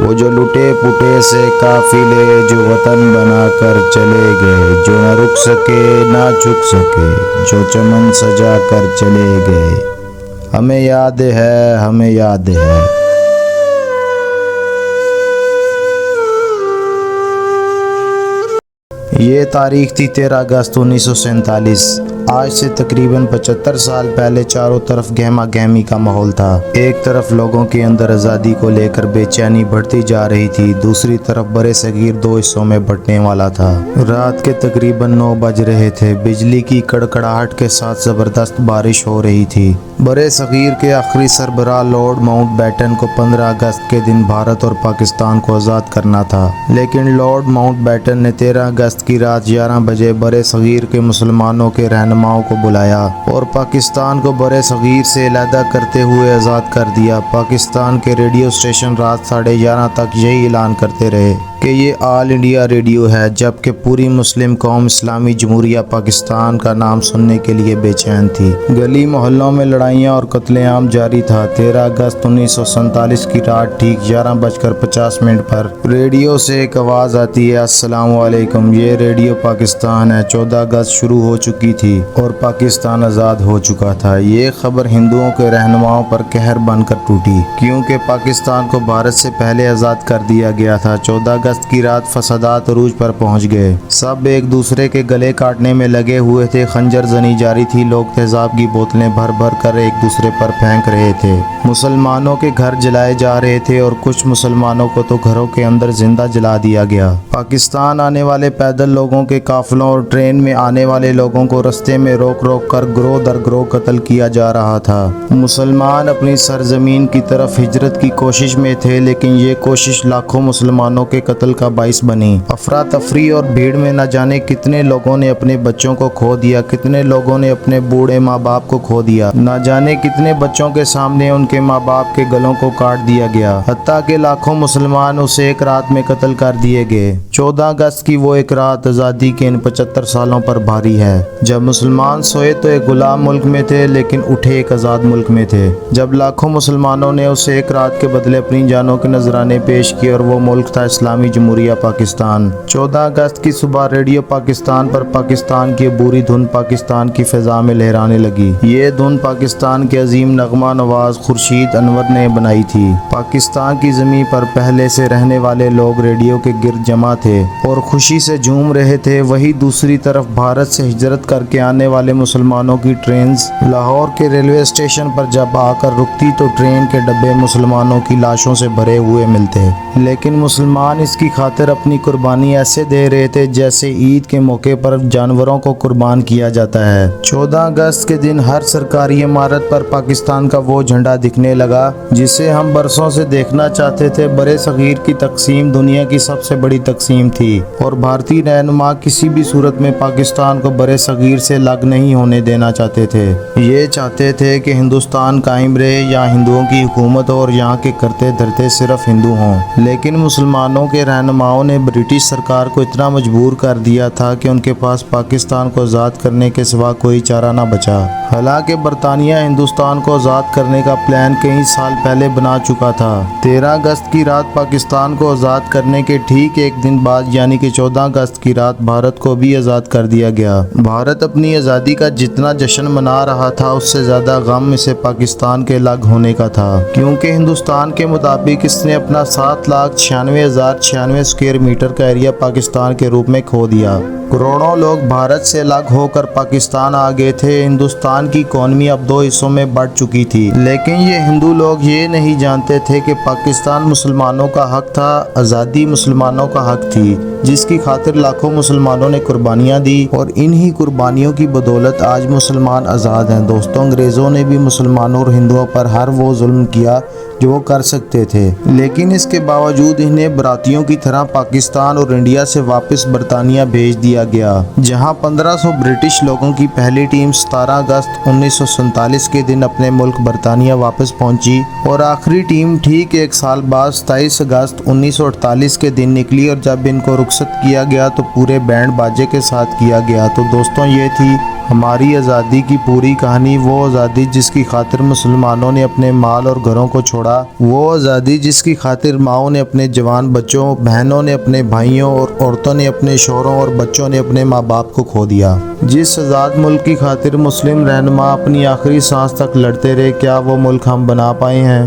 وہ جو لٹے پٹے سے قافلے جو وطن بنا کر چلے گئے، جو نہ رک سکے نہ جھک سکے، جو چمن سجا کر چلے گئے، ہمیں یاد ہے، ہمیں یاد ہے۔ یہ تاریخ تھی 13 اگست 1947۔ آج سے تقریباً 75 سال پہلے چاروں طرف گہما گہمی کا ماحول تھا۔ ایک طرف لوگوں کے اندر آزادی کو لے کر بے چینی بڑھتی جا رہی تھی، دوسری طرف برِ صغیر دو حصوں میں بٹنے والا تھا۔ رات کے تقریباً 9 بج رہے تھے، بجلی کی کڑکڑاہٹ کے ساتھ زبردست بارش ہو رہی تھی۔ برِ صغیر کے آخری سربراہ لارڈ ماؤنٹ بیٹن کو 15 اگست کے دن بھارت اور پاکستان کو آزاد کرنا تھا، لیکن لارڈ ماؤنٹ بیٹن نے 13 اگست کی رات 11 بجے برِ صغیر کے مسلمانوں کے رہنماؤں کو بلایا اور پاکستان کو برِ صغیر سے علیحدہ کرتے ہوئے آزاد کر دیا۔ پاکستان کے ریڈیو اسٹیشن رات 11:30 تک یہی اعلان کرتے رہے کہ یہ آل انڈیا ریڈیو ہے، جبکہ پوری مسلم قوم اسلامی جمہوریہ پاکستان کا نام سننے کے لیے بے چین تھی۔ گلی محلوں میں لڑائیاں اور قتل عام جاری تھا۔ 13 اگست 1947 کی رات ٹھیک 11:50 پر ریڈیو سے ایک آواز آتی ہے، السلام علیکم، یہ ریڈیو پاکستان ہے۔ 14 اگست شروع ہو چکی تھی اور پاکستان آزاد ہو چکا تھا۔ یہ خبر ہندوؤں کے رہنماؤں پر قہر بن کر ٹوٹی، کیونکہ پاکستان کو بھارت سے پہلے آزاد کر دیا گیا تھا۔ 14 اگست کی رات فسادات عروج پر پہنچ گئے، سب ایک دوسرے کے گلے کاٹنے میں لگے ہوئے تھے، خنجر زنی جاری تھی، لوگ تیزاب کی بوتلیں بھر بھر کر ایک دوسرے پر پھینک رہے تھے، مسلمانوں کے گھر جلائے جا رہے تھے اور کچھ مسلمانوں کو تو گھروں کے اندر زندہ جلا دیا گیا۔ پاکستان آنے والے پیدل لوگوں کے قافلوں اور ٹرین میں آنے والے لوگوں کو رستے میں روک روک کر گروہ در گروہ قتل کیا جا رہا تھا۔ مسلمان اپنی سرزمین کی طرف ہجرت کی کوشش میں تھے، لیکن یہ کوشش لاکھوں مسلمانوں کے قتل کا باعث بنی۔ افراتفری اور بھیڑ میں نہ جانے کتنے لوگوں نے اپنے بچوں کو کھو دیا، کتنے لوگوں نے اپنے بوڑھے ماں باپ کو کھو دیا، نہ جانے کتنے بچوں کے سامنے ان کے ماں باپ کے گلوں کو کاٹ دیا گیا، حتیٰ کہ لاکھوں مسلمان اس ایک رات میں قتل کر دیے گئے۔ 14 اگست کی وہ ایک رات آزادی کے ان 75 سالوں پر بھاری ہے، جب مسلمان سوئے تو ایک غلام ملک میں تھے، لیکن اٹھے ایک آزاد ملک میں تھے، جب لاکھوں مسلمانوں نے اس ایک رات کے بدلے اپنی جانوں کے نذرانے پیش کیے، اور وہ ملک تھا اسلامی جمہوریہ پاکستان۔ 14 اگست کی صبح ریڈیو پاکستان پر پاکستان کی عبوری دھن پاکستان کی فضا میں لہرانے لگی۔ یہ دھن پاکستان کے عظیم نغمہ نواز خورشید انور نے بنائی تھی۔ پاکستان کی زمین پر پہلے سے رہنے والے لوگ ریڈیو کے گرد جمع تھے اور خوشی سے جھوم رہے تھے۔ وہیں دوسری طرف بھارت سے ہجرت کر کے آنے والے مسلمانوں کی ٹرینز لاہور کے ریلوے اسٹیشن پر جب آ کر رکتی تو ٹرین کے ڈبے مسلمانوں کی لاشوں سے بھرے ہوئے ملتے، لیکن مسلمان اس کی خاطر اپنی قربانی ایسے دے رہے تھے جیسے عید کے موقع پر جانوروں کو قربان کیا جاتا ہے۔ 14 اگست کے دن ہر سرکاری عمارت پر پاکستان کا وہ جھنڈا دکھنے لگا جسے ہم برسوں سے دیکھنا چاہتے تھے۔ برِ صغیر کی تقسیم دنیا کی سب سے بڑی تقسیم تھی، اور بھارتی رہنما کسی بھی صورت میں پاکستان کو برِ صغیر سے الگ نہیں ہونے دینا چاہتے تھے۔ یہ چاہتے تھے کہ ہندوستان قائم رہے، یہاں ہندوؤں کی حکومت ہو اور یہاں کے کرتے دھرتے صرف ہندو ہوں، لیکن مسلمانوں کے رہنماؤں نے برٹش سرکار کو اتنا مجبور کر دیا تھا کہ ان کے پاس پاکستان کو آزاد کرنے کے سوا کوئی چارہ نہ بچا۔ حالانکہ برطانیہ ہندوستان کو آزاد کرنے کا پلان کئی سال پہلے بنا چکا تھا۔ 13 اگست کی رات پاکستان کو آزاد کرنے کے ٹھیک ایک دن بعد یعنی کہ 14 اگست کی رات بھارت کو بھی آزاد کر دیا گیا۔ بھارت اپنی آزادی کا جتنا جشن منا رہا تھا، اس سے زیادہ غم اسے پاکستان کے الگ ہونے کا تھا، کیونکہ ہندوستان کے مطابق اس نے اپنا 7,96,096 اسکوائر میٹر کا ایریا پاکستان کے روپ میں کھو دیا۔ کروڑوں لوگ بھارت سے الگ ہو کر پاکستان آ گئے تھے۔ ہندوستان کی اکانومی اب 2 حصوں میں بٹ چکی تھی، لیکن یہ ہندو لوگ یہ نہیں جانتے تھے کہ پاکستان مسلمانوں کا حق تھا، آزادی مسلمانوں کا حق تھی، جس کی خاطر لاکھوں مسلمانوں نے قربانیاں دی، اور انہی قربانیوں کی بدولت آج مسلمان آزاد ہیں۔ دوستوں، انگریزوں نے بھی مسلمانوں اور ہندوؤں پر ہر وہ ظلم کیا جو وہ کر سکتے تھے، لیکن اس کے باوجود انہیں براتیوں کی طرح پاکستان اور انڈیا سے واپس برطانیہ بھیج دیا کیا گیا، جہاں 1500 برٹش لوگوں کی پہلی ٹیم 17 اگست 1947 کے دن اپنے ملک برطانیہ واپس پہنچی اور آخری ٹیم ٹھیک ایک سال بعد 27 اگست 1948 کے دن نکلی، اور جب ان کو رخصت کیا گیا تو پورے بینڈ باجے کے ساتھ کیا گیا۔ تو دوستوں، یہ تھی ہماری آزادی کی پوری کہانی، وہ آزادی جس کی خاطر مسلمانوں نے اپنے مال اور گھروں کو چھوڑا، وہ آزادی جس کی خاطر ماؤں نے اپنے جوان بچوں، بہنوں نے اپنے بھائیوں اور عورتوں نے اپنے شوہروں اور بچوں نے اپنے ماں باپ کو کھو دیا۔ جس آزاد ملک کی خاطر مسلم رہنما اپنی آخری سانس تک لڑتے رہے، کیا وہ ملک ہم بنا پائے ہیں؟